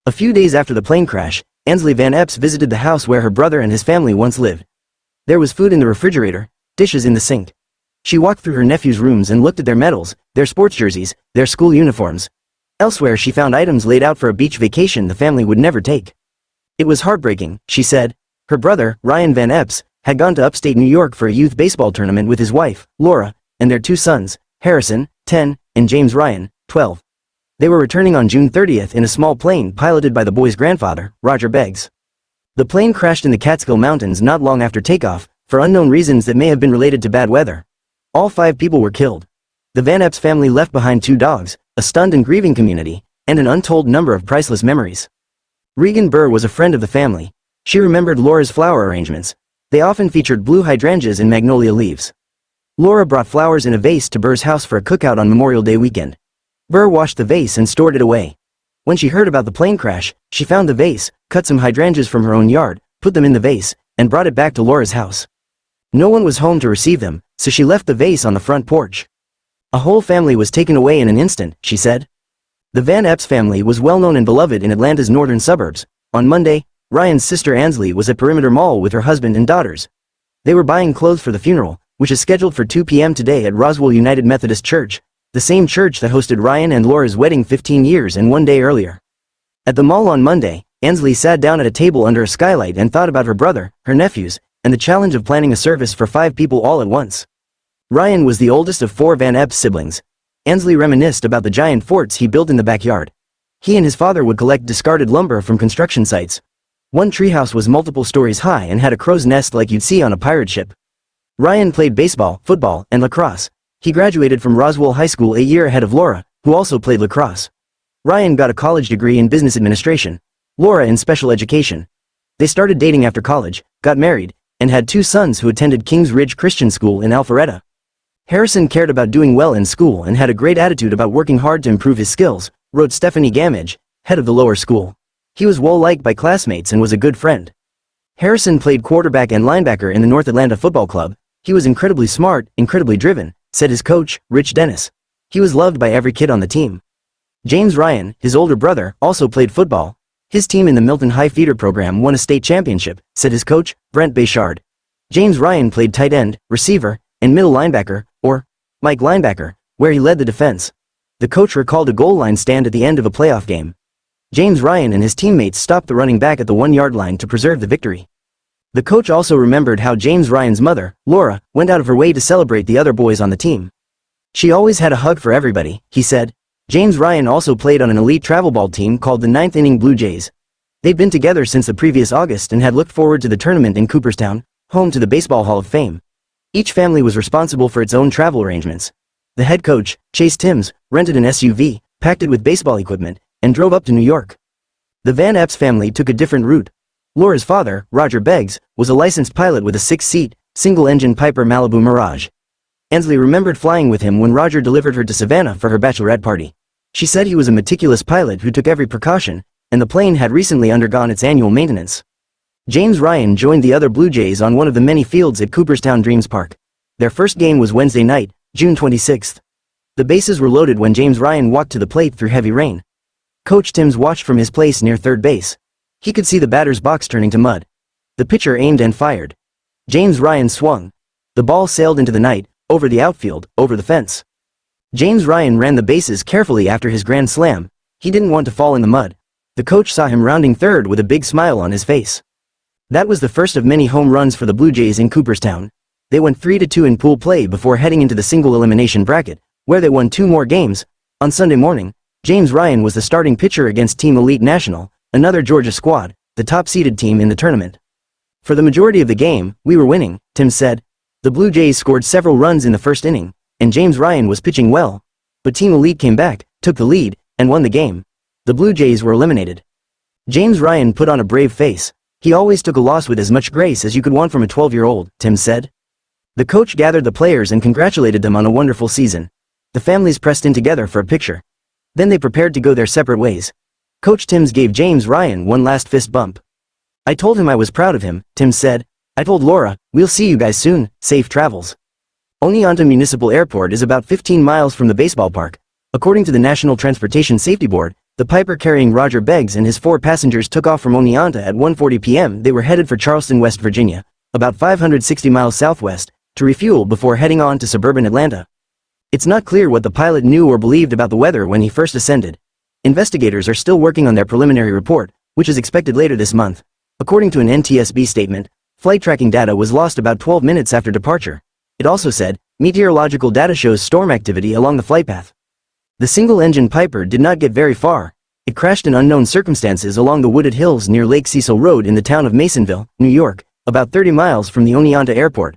A few days after the plane crash, Ansley Van Epps visited the house where her brother and his family once lived. There was food in the refrigerator, dishes in the sink. She walked through her nephews' rooms and looked at their medals, their sports jerseys, their school uniforms. Elsewhere she found items laid out for a beach vacation the family would never take. It was heartbreaking, she said. Her brother, Ryan Van Epps, had gone to upstate New York for a youth baseball tournament with his wife, Laura, and their two sons, Harrison, 10, and James Ryan, 12. They were returning on June 30th in a small plane piloted by the boys' grandfather, Roger Beggs. The plane crashed in the Catskill Mountains not long after takeoff, for unknown reasons that may have been related to bad weather. All 5 people were killed. The Van Epps family left behind 2 dogs, a stunned and grieving community, and an untold number of priceless memories. Regan Burr was a friend of the family. She remembered Laura's flower arrangements. They often featured blue hydrangeas and magnolia leaves. Laura brought flowers in a vase to Burr's house for a cookout on Memorial Day weekend. Burr washed the vase and stored it away. When she heard about the plane crash, she found the vase, cut some hydrangeas from her own yard, put them in the vase, and brought it back to Laura's house. No one was home to receive them, so she left the vase on the front porch. A whole family was taken away in an instant, she said. The Van Epps family was well known and beloved in Atlanta's northern suburbs. On Monday, Ryan's sister Ansley was at Perimeter Mall with her husband and daughters. They were buying clothes for the funeral, which is scheduled for 2 p.m. today at Roswell United Methodist Church, the same church that hosted Ryan and Laura's wedding 15 years and 1 day earlier. At the mall on Monday, Ansley sat down at a table under a skylight and thought about her brother, her nephews, and the challenge of planning a service for 5 people all at once. Ryan was the oldest of 4 Van Epps siblings. Ansley reminisced about the giant forts he built in the backyard. He and his father would collect discarded lumber from construction sites. One treehouse was multiple stories high and had a crow's nest like you'd see on a pirate ship. Ryan played baseball, football, and lacrosse. He graduated from Roswell High School a year ahead of Laura, who also played lacrosse. Ryan got a college degree in business administration, Laura in special education. They started dating after college, got married, and had 2 sons who attended Kings Ridge Christian School in Alpharetta. Harrison cared about doing well in school and had a great attitude about working hard to improve his skills, wrote Stephanie Gamage, head of the lower school. He was well-liked by classmates and was a good friend. Harrison played quarterback and linebacker in the North Atlanta Football Club. He was incredibly smart, incredibly driven, said his coach, Rich Dennis. He was loved by every kid on the team. James Ryan, his older brother, also played football. His team in the Milton High Feeder program won a state championship, said his coach, Brent Bayshard. James Ryan played tight end, receiver, and middle linebacker, or Mike linebacker, where he led the defense. The coach recalled a goal line stand at the end of a playoff game. James Ryan and his teammates stopped the running back at the 1-yard line to preserve the victory. The coach also remembered how James Ryan's mother, Laura, went out of her way to celebrate the other boys on the team. She always had a hug for everybody, he said. James Ryan also played on an elite travel ball team called the 9th Inning Blue Jays. They'd been together since the previous August and had looked forward to the tournament in Cooperstown, home to the Baseball Hall of Fame. Each family was responsible for its own travel arrangements. The head coach, Chase Timms, rented an SUV, packed it with baseball equipment, and drove up to New York. The Van Epps family took a different route. Laura's father, Roger Beggs, was a licensed pilot with a 6-seat, single-engine Piper Malibu Mirage. Ansley remembered flying with him when Roger delivered her to Savannah for her bachelorette party. She said he was a meticulous pilot who took every precaution, and the plane had recently undergone its annual maintenance. James Ryan joined the other Blue Jays on one of the many fields at Cooperstown Dreams Park. Their first game was Wednesday night, June 26th. The bases were loaded when James Ryan walked to the plate through heavy rain. Coach Timms watched from his place near third base. He could see the batter's box turning to mud. The pitcher aimed and fired. James Ryan swung. The ball sailed into the night, over the outfield, over the fence. James Ryan ran the bases carefully after his grand slam. He didn't want to fall in the mud. The coach saw him rounding third with a big smile on his face. That was the first of many home runs for the Blue Jays in Cooperstown. They went 3-2 in pool play before heading into the single elimination bracket, where they won 2 more games. On Sunday morning, James Ryan was the starting pitcher against Team Elite National, another Georgia squad, the top-seeded team in the tournament. For the majority of the game, we were winning, Tim said. The Blue Jays scored several runs in the first inning, and James Ryan was pitching well. But Team Elite came back, took the lead, and won the game. The Blue Jays were eliminated. James Ryan put on a brave face. He always took a loss with as much grace as you could want from a 12-year-old, Tim said. The coach gathered the players and congratulated them on a wonderful season. The families pressed in together for a picture. Then they prepared to go their separate ways. Coach Timms gave James Ryan one last fist bump. I told him I was proud of him, Tim said. I told Laura, we'll see you guys soon, safe travels. Oneonta Municipal Airport is about 15 miles from the baseball park. According to the National Transportation Safety Board, The Piper carrying Roger Beggs and his 4 passengers took off from Oneonta at 1:40 p.m. They were headed for Charleston, West Virginia, about 560 miles southwest, to refuel before heading on to suburban Atlanta. It's not clear what the pilot knew or believed about the weather when he first ascended. Investigators are still working on their preliminary report, which is expected later this month. According to an NTSB statement, flight tracking data was lost about 12 minutes after departure. It also said, meteorological data shows storm activity along the flight path. The single-engine Piper did not get very far. It crashed in unknown circumstances along the wooded hills near Lake Cecil Road in the town of Masonville, New York, about 30 miles from the Oneonta airport.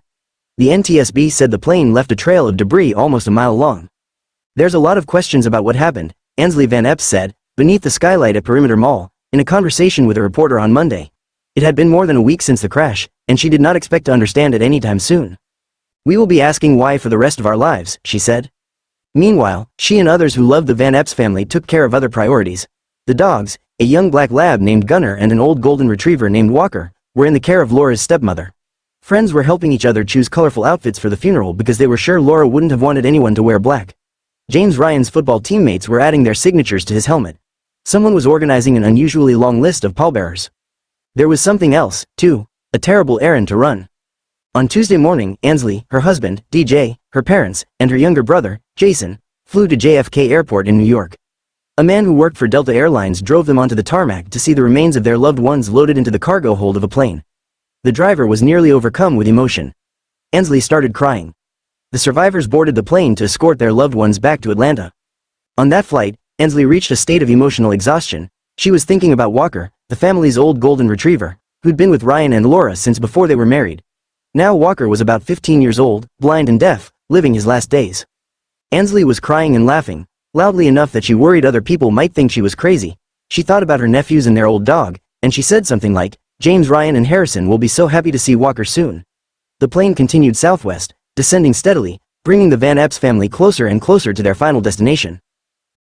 The NTSB said the plane left a trail of debris almost a mile long. There's a lot of questions about what happened, Ansley Van Epps said, beneath the skylight at Perimeter Mall, in a conversation with a reporter on Monday. It had been more than a week since the crash, and she did not expect to understand it anytime soon. "We will be asking why for the rest of our lives," she said. Meanwhile, she and others who loved the Van Epps family took care of other priorities. The dogs, a young black lab named Gunner and an old golden retriever named Walker, were in the care of Laura's stepmother. Friends were helping each other choose colorful outfits for the funeral because they were sure Laura wouldn't have wanted anyone to wear black. James Ryan's football teammates were adding their signatures to his helmet. Someone was organizing an unusually long list of pallbearers. There was something else, too, a terrible errand to run. On Tuesday morning, Ansley, her husband, DJ, her parents, and her younger brother, Jason, flew to JFK Airport in New York. A man who worked for Delta Airlines drove them onto the tarmac to see the remains of their loved ones loaded into the cargo hold of a plane. The driver was nearly overcome with emotion. Ansley started crying. The survivors boarded the plane to escort their loved ones back to Atlanta. On that flight, Ansley reached a state of emotional exhaustion. She was thinking about Walker, the family's old golden retriever, who'd been with Ryan and Laura since before they were married. Now Walker was about 15 years old, blind and deaf, living his last days. Ansley was crying and laughing, loudly enough that she worried other people might think she was crazy. She thought about her nephews and their old dog, and she said something like, "James, Ryan and Harrison will be so happy to see Walker soon." The plane continued southwest, descending steadily, bringing the Van Epps family closer and closer to their final destination.